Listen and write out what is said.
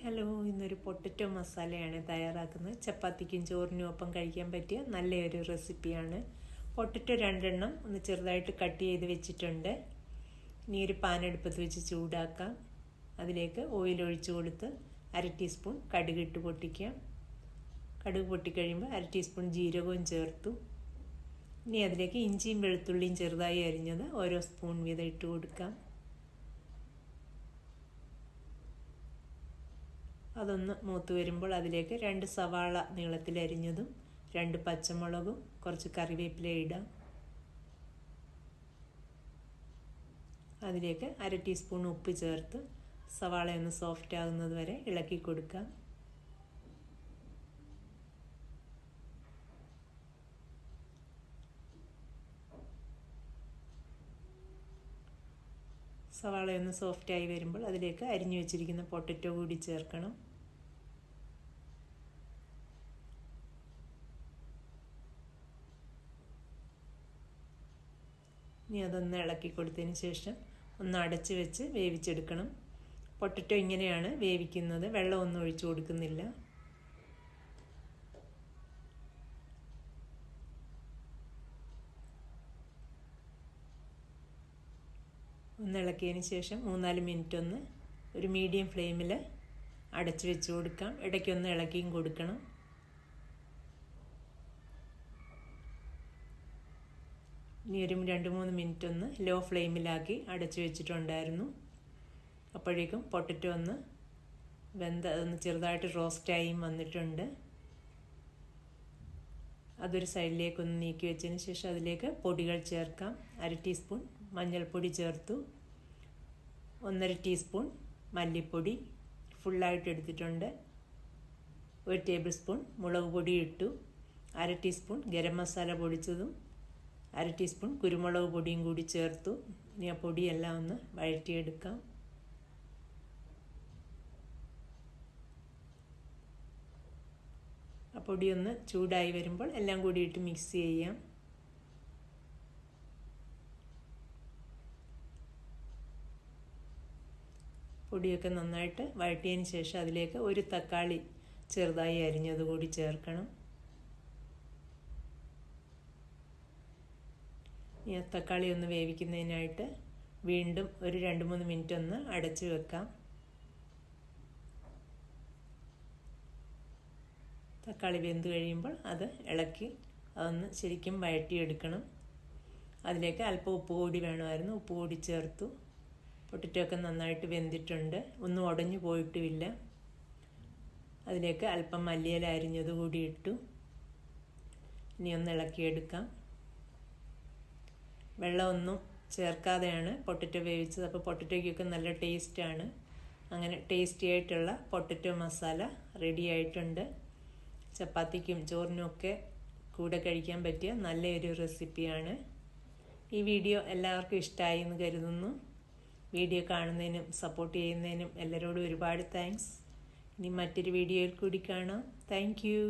Hello, ഇന്നൊരു potato മസാലയാണ് തയ്യാറാക്കുന്നത്. ചപ്പാത്തിക്കും ചോറിനും ഒപ്പം കഴിക്കാൻ പറ്റിയ നല്ലൊരു റെസിപ്പിയാണ്. പൊട്ടറ്റോ 2 എണ്ണം ഒന്ന് ചെറുതായിട്ട് കട്ട് ചെയ്ത് വെച്ചിട്ടുണ്ട്. ഇനി ഒരു പാൻ അടുപ്പത്ത് വെച്ച് ചൂടാക്കാം. അതിലേക്ക് ഓയിൽ ഒഴിച്ചു കൊടുത്ത് 1/2 ടീസ്പൂൺ കടുക് ഇട്ട് പൊട്ടിക്കാം. കടുക് പൊട്ടിക്കഴിയുമ്പോൾ 1/2 ടീസ്പൂൺ ജീരകവും ചേർത്തു. ഇനി അതിലേക്ക് ഇഞ്ചിയും വെളുത്തുള്ളിയും ചെറുതായി അരിഞ്ഞത് ഓരോ സ്പൂൺ വീതം ഇട്ട് കൊടുക്കാം. അതൊന്ന് മൂത്ത് വരുമ്പോൾ അതിലേക്ക് 2 സവാള നീളത്തിൽ അരിഞ്ഞതും 2 പച്ചമുളകും കുറച്ച് കറിവേപ്പില ഇടാം. അതിലേക്ക് 1/2 ടീസ്പൂൺ ഉപ്പ് ചേർത്ത് സവാള ഒന്ന് സോഫ്റ്റ് ആകുന്നത് വരെ ഇളക്കി കൊടുക്കാം. സവാള ഒന്ന് സോഫ്റ്റായി വരുമ്പോൾ അതിലേക്ക് അരിഞ്ഞു വെച്ചിരിക്കുന്ന പൊട്ടറ്റോ കൂടി ചേർക്കണം. ഇനി അതൊന്ന് ഇളക്കി കൊടുത്തതിന് ശേഷം ഒന്ന് അടച്ച് വെച്ച് വേവിച്ചെടുക്കണം. പൊട്ടറ്റോ ഇങ്ങനെയാണ് വേവിക്കുന്നത്, വെള്ളമൊന്നും ഒഴിച്ചു കൊടുക്കുന്നില്ല. ഒന്ന് ഇളക്കിയതിന് ശേഷം 3-4 മിനിറ്റ് ഒന്ന് ഒരു മീഡിയം ഫ്ലെയിമിൽ അടച്ച് വെച്ച് കൊടുക്കാം. ഇടയ്ക്കൊന്ന് ഇളക്കിയും കൊടുക്കണം. ഇനി ഒരു 2-3 മിനിറ്റ് ഒന്ന് ലോ ഫ്ലെയിമിലാക്കി അടച്ചു വെച്ചിട്ടുണ്ടായിരുന്നു. അപ്പോഴേക്കും പൊട്ടറ്റോ ഒന്ന് ഒന്ന് ചെറുതായിട്ട് റോസ്റ്റായും വന്നിട്ടുണ്ട്. അതൊരു സൈഡിലേക്കൊന്ന് നീക്കി വെച്ചതിന് ശേഷം അതിലേക്ക് പൊടികൾ ചേർക്കാം. 1/2 ടീസ്പൂൺ മഞ്ഞൾപ്പൊടി ചേർത്തു. 1/2 ടീസ്പൂൺ മല്ലിപ്പൊടി ഫുള്ളായിട്ട് എടുത്തിട്ടുണ്ട്. 1 ടേബിൾ സ്പൂൺ മുളക് പൊടി ഇട്ടു. 1/2 ടീസ്പൂൺ ഗരം മസാല പൊടിച്ചതും 1/2 ടീസ്പൂൺ കുരുമുളക് പൊടിയും കൂടി ചേർത്തു. ഇനി ആ പൊടിയെല്ലാം ഒന്ന് വഴറ്റിയെടുക്കാം. ആ പൊടിയൊന്ന് ചൂടായി വരുമ്പോൾ എല്ലാം കൂടി ഇട്ട് മിക്സ് ചെയ്യാം. പൊടിയൊക്കെ നന്നായിട്ട് വഴറ്റിയതിന് ശേഷം അതിലേക്ക് ഒരു തക്കാളി ചെറുതായി അരിഞ്ഞത് കൂടി ചേർക്കണം. ഈ തക്കാളി ഒന്ന് വേവിക്കുന്നതിനായിട്ട് വീണ്ടും ഒരു 2-3 മിനിറ്റ് ഒന്ന് അടച്ച് വെക്കാം. തക്കാളി വെന്ത് കഴിയുമ്പോൾ അത് ഇളക്കി അതൊന്ന് ശരിക്കും വഴറ്റിയെടുക്കണം. അതിലേക്ക് അല്പം ഉപ്പ് കൂടി വേണമായിരുന്നു, ഉപ്പ് കൂടി ചേർത്തു. പൊട്ടറ്റോ ഒക്കെ നന്നായിട്ട് വെന്തിട്ടുണ്ട്, ഒന്നും ഉടഞ്ഞു പോയിട്ടുമില്ല. അതിലേക്ക് അല്പം മല്ലിയില അരിഞ്ഞത് കൂടി ഇട്ടു. ഇനി ഒന്ന് ഇളക്കിയെടുക്കാം. വെള്ളമൊന്നും ചേർക്കാതെയാണ് പൊട്ടറ്റോ വേവിച്ചത്, അപ്പോൾ പൊട്ടറ്റോയ്ക്കൊക്കെ നല്ല ടേസ്റ്റാണ്. അങ്ങനെ ടേസ്റ്റി ആയിട്ടുള്ള പൊട്ടറ്റോ മസാല റെഡി ആയിട്ടുണ്ട്. ചപ്പാത്തിക്കും ചോറിനുമൊക്കെ കൂടെ കഴിക്കാൻ പറ്റിയ നല്ലൊരു റെസിപ്പിയാണ്. ഈ വീഡിയോ എല്ലാവർക്കും ഇഷ്ടമായി എന്ന് കരുതുന്നു. വീഡിയോ കാണുന്നതിനും സപ്പോർട്ട് ചെയ്യുന്നതിനും എല്ലാവരോടും ഒരുപാട് താങ്ക്സ്. ഇനി മറ്റൊരു വീഡിയോയിൽ കൂടി കാണാം. Thank you.